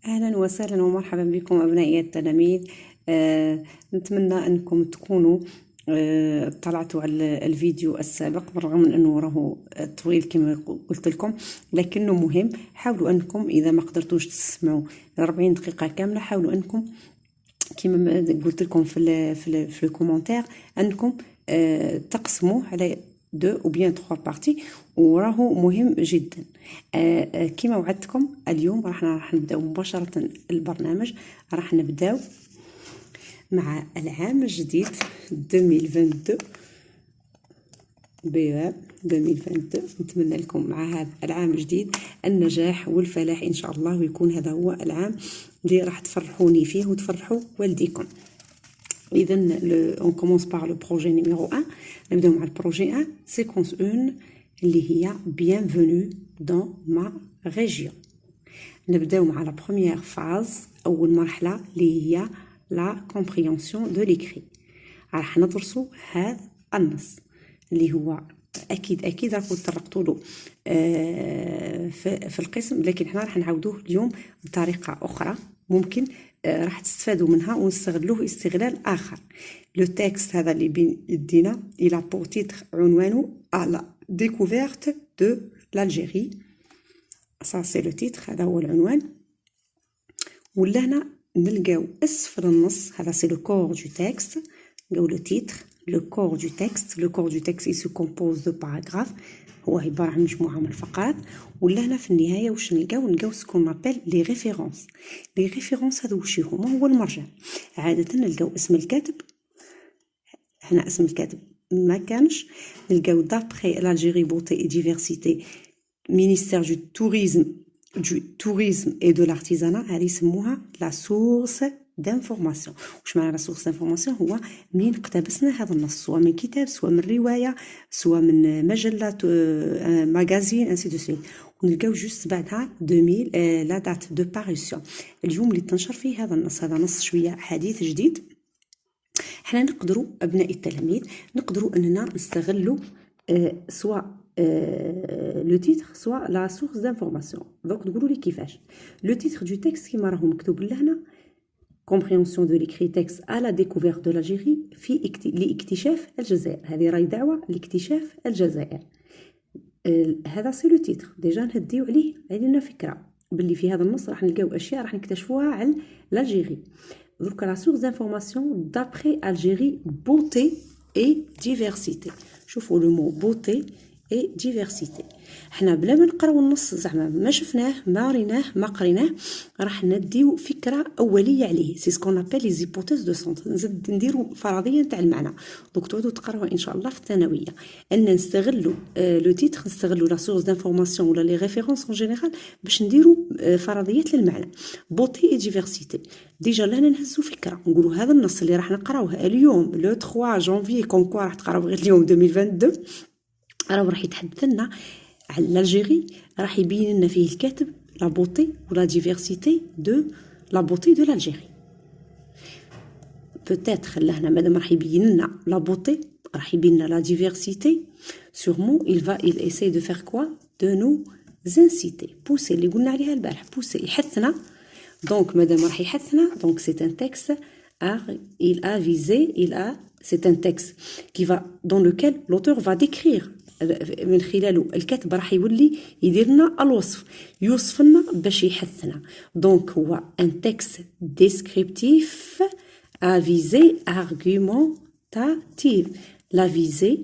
أهلا وسهلا ومرحبا بكم أبنائي التلاميذ. نتمنى أنكم تكونوا اطلعتوا على الفيديو السابق بالرغم من أنه راه طويل كما قلت لكم، لكنه مهم. حاولوا أنكم إذا ما قدرتوش تسمعوا 40 دقيقة كاملة، حاولوا أنكم كما قلت لكم في الكومنتير أنكم تقسموا على 2 أو بيان 3 بارتي، وراهو مهم جدا. كما وعدتكم اليوم راح نبداو مباشرة البرنامج. راح نبداو مع العام الجديد 2022 BEA 2022. نتمنى لكم مع هذا العام الجديد النجاح والفلاح ان شاء الله، ويكون هذا هو العام اللي راح تفرحوني فيه وتفرحوا والديكم. اذا اون كومونس بار لو بروجي نيميرو 1. نبداو مع البروجي 1 سيكونس 1 اللي هي bienvenue dans ma région. نبداو مع لا بروميير فاز، اول مرحله اللي هي لا كومبريهنسيون دو ليكري. راح ندرسوا هذا النص اللي هو اكيد راكم تطرقتوا له في القسم، لكن احنا راح نعاودوه اليوم بطريقه اخرى ممكن راح تستفادوا منها ونستغلوه استغلال اخر. لو تكست هذا اللي بين يدينا الى بور تيتر عنوانه على découverte de l'Algérie. ça c'est le titre، هذا هو العنوان. ولا هنا نلقاو اسفل النص، هذا c'est le corps du texte. نلقاو le titre le corps du texte. le corps du texte il se compose de paragraphes، هو عبارة عن مجموعة من الفقرات. ولا هنا في النهاية واش نلقاو سكون نابيل لي ريفيرونس. لي ريفيرونس هذو واش هما؟ هو المرجع. عادة نلقاو اسم الكاتب، هنا اسم الكاتب ما كانش. نلقاو دابخي l'Algérie beauté et diversité ministère du tourisme et de l'artisanat، هذه يسموها لا سورس دانفورماسيون. واش معنى لا سورس دانفورماسيون؟ هو منين اقتبسنا هذا النص، سواء من كتاب سواء من روايه سواء من مجله ماغازين انسي دو سويت. ونلقاو جوست بعدها 2000 لا دات دو باريسيون، اليوم اللي تنشر فيه هذا النص. هذا نص شويه حديث جديد. حنا نقدروا ابناء التلاميذ نقدروا اننا نستغلوا سواء لو تيتر سواء لا سورس دانفورماسيون. دونك تقولوا لي كيفاش. لو تيتر دو تكست كيما راهو مكتوب لهنا compréhension de l'écrit texte à la découverte de l'Algérie في لاكتشاف الجزائر. هذه راهي دعوه لاكتشاف الجزائر. هذا سي لو تيتر ديجا نهديو عليه لنا فكره باللي في هذا النص راح نلقاو اشياء راح نكتشفوها على الجزائر. درك لا سورس دانفورماسيون d'après Algérie beauté et diversité. شوفوا لو مو beauté et diversité. حنا بلا ما نقراو النص زعما ما شفناه ما ريناه ما قريناه، راح نديو فكره اوليه عليه. سي سكون ابل لي زيبوتيز دو سونت. نزيد نديرو فرضيه تاع المعنى. دونك تعودوا تقراوها ان شاء الله في الثانويه، ان نستغلوا لو تيتر، نستغلوا لا سورس دانفورماسيون ولا لي ريفيرونس اون جينيرال باش نديرو فرضيات للمعنى. بوتي اي ديفرسيتي ديجا لهنا نهزو فكره، نقولوا هذا النص اللي راح نقراوه اليوم لو 3 جانفي كونكوا راح تقراو غير اليوم 2022، راح يتحدث لنا على الجزائر، راح يبين لنا فيه الكاتب لا بوتي ولا ديفرسيتي دو لا بوتي دو الجزائر. بوتيتر لهنا مادام راح يبين لنا لا بوتي راح يبين لنا لا ديفرسيتي، سورمون il essaie de faire quoi de nous inciter pousser اللي قلنا عليها البارح pousser يحثنا. دونك مادام راح يحثنا دونك c'est un texte il a visé c'est un texte qui va dans lequel l'auteur va décrire من خلاله الكاتب راح يولي يدير لنا الوصف، يوصف لنا باش يحثنا. دونك هو ان تكست ديسكريبتيف ا فيزي ارغومونتاتيف. لا فيزي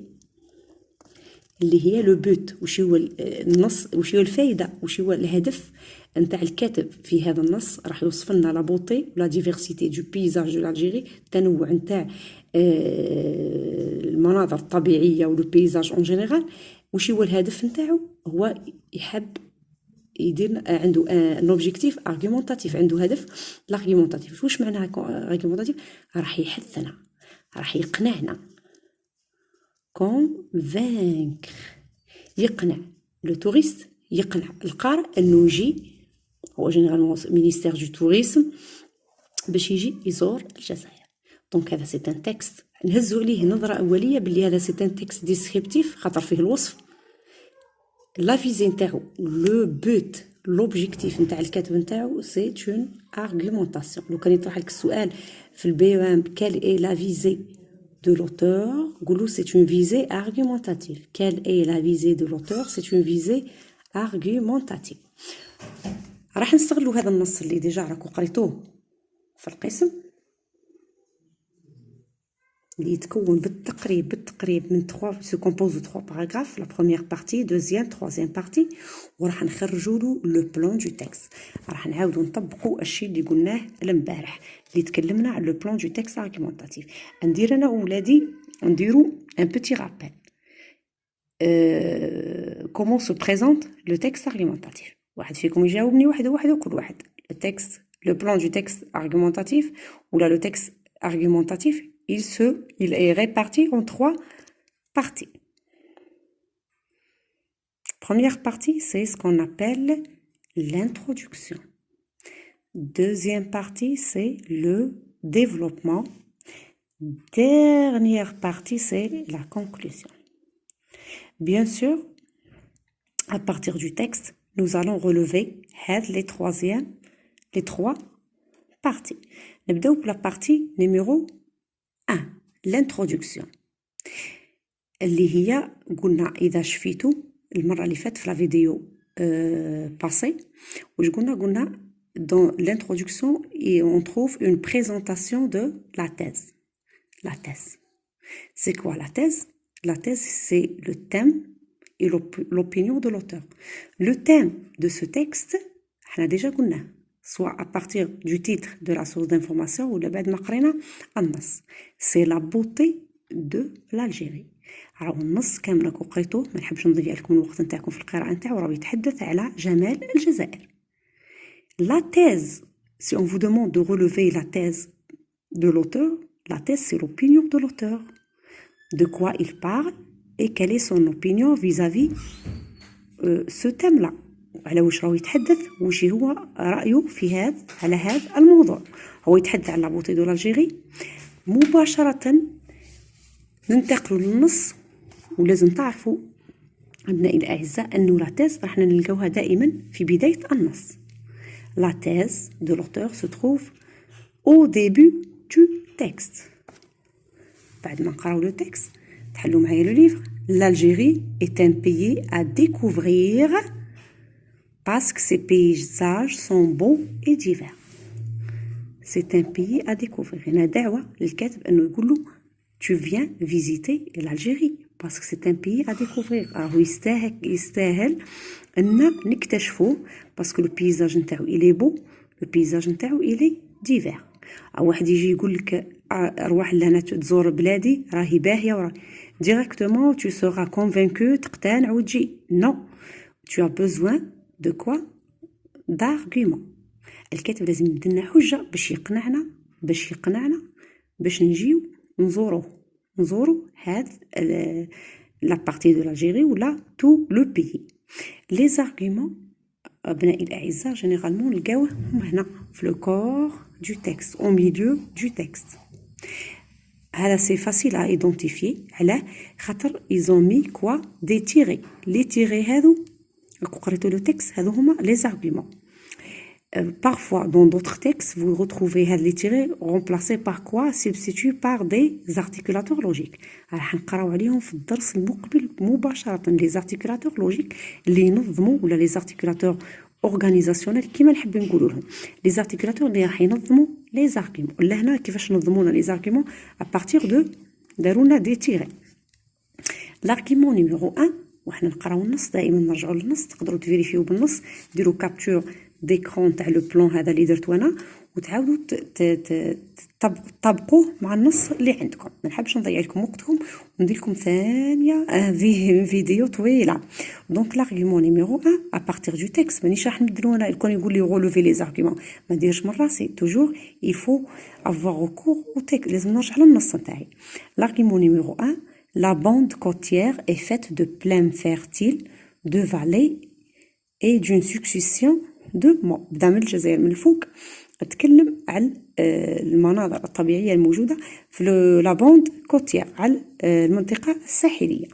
اللي هي لو بوت، وش هو النص، وش هو الفائده، وش هو الهدف نتاع الكاتب في هذا النص. راح يوصف لنا لا بوتي ولا ديفرسيتي دو بيزاج دو الجزائر، التنوع نتاع المناظر الطبيعيه ولو بيزاج اون جينيرال. وش هو الهدف نتاعو؟ هو يحب يدير عنده ان اوبجيكتيف ارغومونتاتيف، عنده هدف لارغومونتاتيف. واش معناها ارغومونتاتيف؟ راح يحثنا، راح يقنعنا. كونفانكر يقنع لو توريست، يقنع القارئ انه يجي، هو جينيرالمون مينيستير دو توريزم، باش يجي يزور الجزائر. دونك هذا سي ان تكست نهزو عليه نظره اوليه باللي هذا سي ان تكست ديسكريبتيف خاطر فيه الوصف. لا فيزي نتاعو لو لوبجيكتيف نتاع الكاتب نتاعو سي اون ارغيومونطاسيون. لو كان يطرح لك السؤال في البي او ام كال اي لا فيزي de l'auteur, قولوا c'est une visée argumentative. Quelle est la visée de l'auteur? C'est une visée argumentative. راح نستغلوا هذا النص اللي ديجا راكو قريتوه في القسم، اللي يتكون بالتقريب من 3 se compose de 3 paragraphes. La première partie, deuxième, troisième partie. وراح نخرجوا له لو بلان دو تكست. راح نعاودوا نطبقوا الشيء اللي قلناه الامبارح اللي تكلمنا على لو بلان دو تكست ارغيومونطاتيف. ندير انا وولادي نديروا ان بيتي رابيل comment se présente le texte argumentatif. واحد فيكم يجاوبني وحده وكل واحد. le texte, le plan du texte argumentatif ou là le texte argumentatif, il est réparti en 3 parties. Première partie, c'est ce qu'on appelle l'introduction. Deuxième partie, c'est le développement. Dernière partie, c'est la conclusion. Bien sûr, à partir du texte, nous allons relever les 3 parties. نبداو بلا partie numéro 1, l'introduction. اللي هي قلنا إذا شفيتو المرة اللي فاتت في لا فيديو باسي واش قلنا dans l'introduction on trouve une présentation de la thèse. La thèse, c'est quoi la thèse? La thèse, c'est le thème et l'opinion de l'auteur. Le thème de ce texte, on a déjà قلنا soit à partir du titre de la source d'information ou le بعد ما قرينا النص. C'est la beauté de l'Algérie. راهو النص كامل راكو قريتوه، ما نحبش نضيع لكم الوقت نتاعكم في القراءة نتاعو، راهو يتحدث على جمال الجزائر. La thèse, si on vous demande de relever la thèse de l'auteur, la thèse c'est l'opinion de l'auteur. De quoi il parle et quelle est son opinion vis-à-vis ce thème-là. على واش راهو يتحدث واش هو رأيه في على هذا الموضوع. هو يتحدث عن لابوتي دو لالجيري. مباشرة ننتقلوا للنص، ولازم تعرفوا أبنائي الأعزاء أنه لا تيز راح نلقاوها دائما في بداية النص. La thèse de l'auteur se trouve au début du texte. بعد ما نقراو لو تكست تحلوا معايا لو ليفر. L'Algérie est un pays à découvrir parce que ses paysages sont beaux et divers. C'est un pays à découvrir. هنا دعوة للكاتب أنه يقول له tu viens visiter l'Algérie parce que c'est un pays à découvrir. راهو يستاهل أن نكتشفوه parce que le paysage نتاعو il est beau, le paysage نتاعو il est divers. أو واحد يجي يقول لك أروح لهنا تزور بلادي راهي باهية directement tu seras convaincu تقتنع وتجي. non, tu as besoin de quoi? d'arguments. الكاتب لازم يدلنا حجة باش يقنعنا باش نجيو نزورو هاد la partie de l'Algérie ou là tout le pays. Les arguments أبنائي الأعزاء généralement نلقاوه هنا في le corps du texte, au milieu du texte. هذا c'est facile à identifier. علاه خاطر ils ont mis quoi? des tirets. les tirets هذو راكو قريتو لو تكست هذو هما les arguments. Parfois, dans d'autres textes, vous retrouvez les tirés remplacés par quoi? Substitués par des articulateurs logiques. راح نقراو عليهم في الدرس المقبل مباشرة. les articulateurs logiques اللي ينظموا ولا les articulateurs organisationnels كيما نحب نقولوا لهم. les articulateurs اللي راح ينظموا les arguments. لهنا كيفاش نظمونا les arguments à partir de دارونا des tirés. l'argument numéro 1 وحنا نقراو النص دائما نرجعوا للنص. تقدروا تفيريفيو بالنص، ديروا كابتور ديكرون تاع لو بلان هذا اللي درتو انا وتعاودوا تطبقوه مع النص اللي عندكم. ما نحبش نضيع لكم وقتكم وندير لكم ثانيه فيديو طويله. دونك l'argument numéro 1 à partir du texte مانيش راح نبدلو انا الكون يقول لي غولوفي لي زارغيومون ما نديرش من راسي. توجور il faut avoir recours au texte. لازم نرجع للنص نتاعي. l'argument numéro 1, la bande côtière est faite de plaines fertiles, de vallées et d'une succession de mots. بدا من الجزائر من الفوق اتكلم على المناظر الطبيعيه الموجوده في لا بوند كوتيير على المنطقه الساحليه.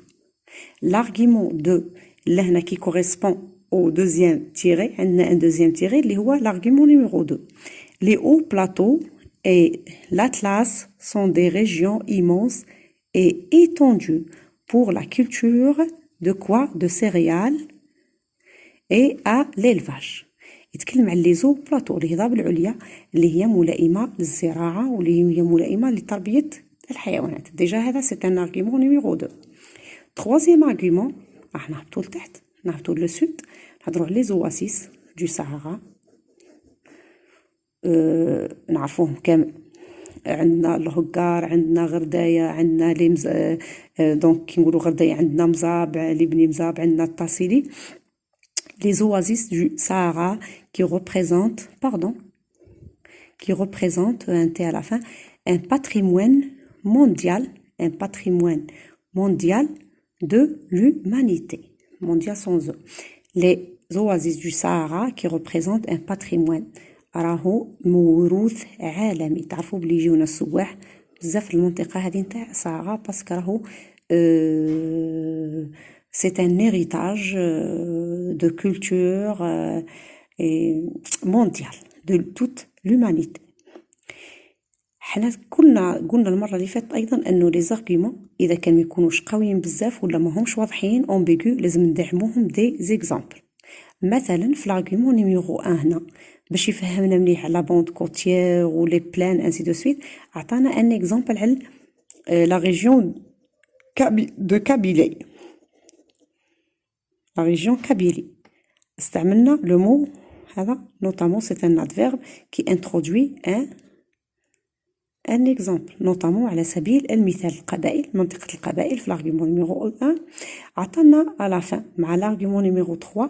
l'argument 2 لهنا qui correspond au deuxième tiré, un deuxième tiré, اللي هو l'argument numéro 2. Les hauts plateaux et l'Atlas sont des régions immenses et étendues pour la culture de quoi? De céréales et à l'élevage. يتكلم على لي زو بلاطو الهضاب العليا اللي هي ملائمه للزراعه واللي هي ملائمه لتربيه الحيوانات. ديجا هذا سي ان ارغيومون نيميرو 2. troisième argument راح نهبطوا لتحت، نهبطوا لو سود، نهضروا على لي زواسيس دو سهارا. نعرفوهم كامل، عندنا الهكار، عندنا غردايه، عندنا لي دونك كي نقولوا غردايه عندنا مزابع، اللي بني مزابع، عندنا الطاسيلي. Les oasis du Sahara qui représentent un T à la fin, un patrimoine mondial de l'humanité. Mondial sans eux. Les oasis du Sahara qui représentent un patrimoine. راهو موروث عالمي. تعرفوا بلي يجيونا السواح بزاف في المنطقة هذه نتاع الصحراء باسكو راهو c'est un héritage de culture mondiale de toute l'humanité. حنا قلنا المره اللي فاتت ايضا انه لي زارغيومون اذا كانوا يكونوش قويين بزاف ولا ما همش واضحين امبيغو لازم ندعموهم دي زيكزامبل. مثلا في لارغيومون نيميرو 1 هنا باش يفهمنا مليح على بوند كوتيير و لي بلان انسي دو سويت، عطانا ان اكزامبل على لا ريجيون دو كابيلي. La région Kabylie. استعملنا le mot هذا notamment c'est un adverbe qui introduit un exemple notamment على سبيل المثال القبائل، منطقة القبائل في l'argument numéro 1. عطانا à la fin مع l'argument numéro 3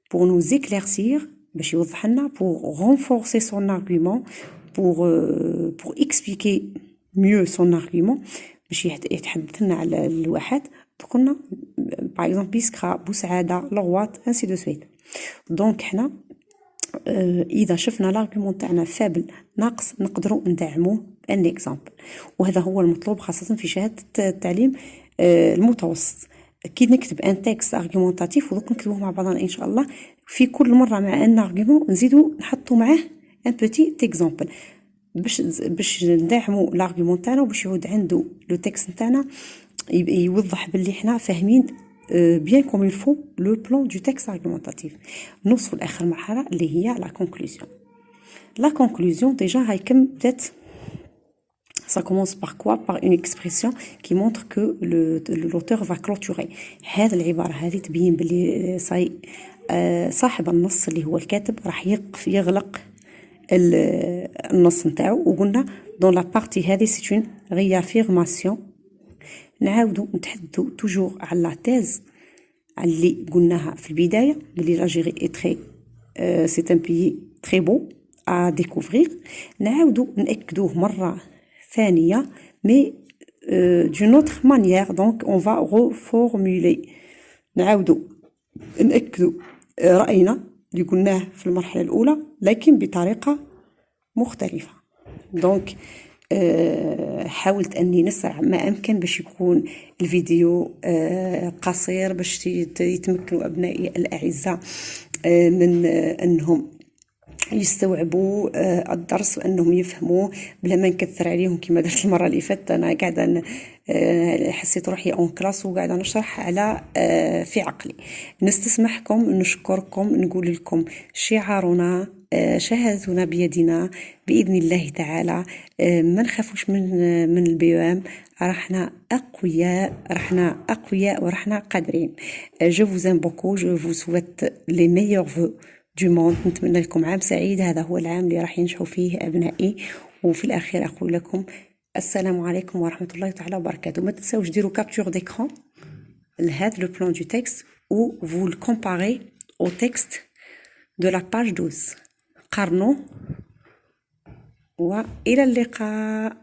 pour nous éclaircir باش يوضح لنا pour renforcer son argument pour expliquer mieux son argument باش يتحدث لنا على الواحد. قلنا par exemple بيسكرا، بوسعادة، لغوات ainsi de suite. دونك حنا اذا شفنا لارغيومون تاعنا فابل ناقص نقدروا ندعموه بان اكزامبل، وهذا هو المطلوب خاصه في شهاده التعليم المتوسط. كي نكتب ان تكست ارغيومونتاتيف ودوك نكتبوه مع بعضنا ان شاء الله، في كل مره مع ان ارغيومون نزيدوا نحطوا معاه ان بوتي اكزامبل باش ندعموا لارغيومون تاعنا وباش يعود عنده لو تكست تاعنا يوضح باللي حنا فاهمين bien comme il faut le plan du texte argumentatif. نوصل لاخر مرحله اللي هي la conclusion. La conclusion déjà هاي كم بدات ça commence par quoi? Par une expression qui montre que l'auteur va clôturer. هذه العباره هذه تبين باللي صاحب النص اللي هو الكاتب راح يغلق النص نتاعو. وقلنا dans la partie هذه c'est une réaffirmation. نعاودو نتحدثوا توجور على لا تيز اللي قلناها في البدايه بلي لاجيري اي تري سي ان بيي تري بو ا ديكوفرير. نعاودو ناكدوه مره ثانيه مي دون اوتر مانيير دونك اون فا ريفورمولي. نعاودو ناكدو راينا اللي قلناه في المرحله الاولى لكن بطريقه مختلفه. دونك حاولت اني نسرع ما امكن باش يكون الفيديو قصير باش يتمكنوا ابنائي الاعزاء من انهم يستوعبوا الدرس وانهم يفهموه بلا ما نكثر عليهم كما درت المره اللي فاتت. انا قاعده حسيت روحي اون كلاس وقاعده نشرح على في عقلي. نستسمحكم، نشكركم، نقول لكم شعارنا شهادتنا بيدنا بإذن الله تعالى. ما نخافوش من البيوام، رحنا أقوياء ورحنا قادرين. Je vous aime beaucoup, je vous souhaite les meilleurs vœux du monde. نتمنى لكم عام سعيد. هذا هو العام اللي راح ينجحوا فيه أبنائي. وفي الأخير أقول لكم السلام عليكم ورحمة الله تعالى وبركاته. ما تنسوش ديروا capture d'écran لهذا le plan du texte ou vous le comparez au texte de la page 12. قارنوا وإلى اللقاء.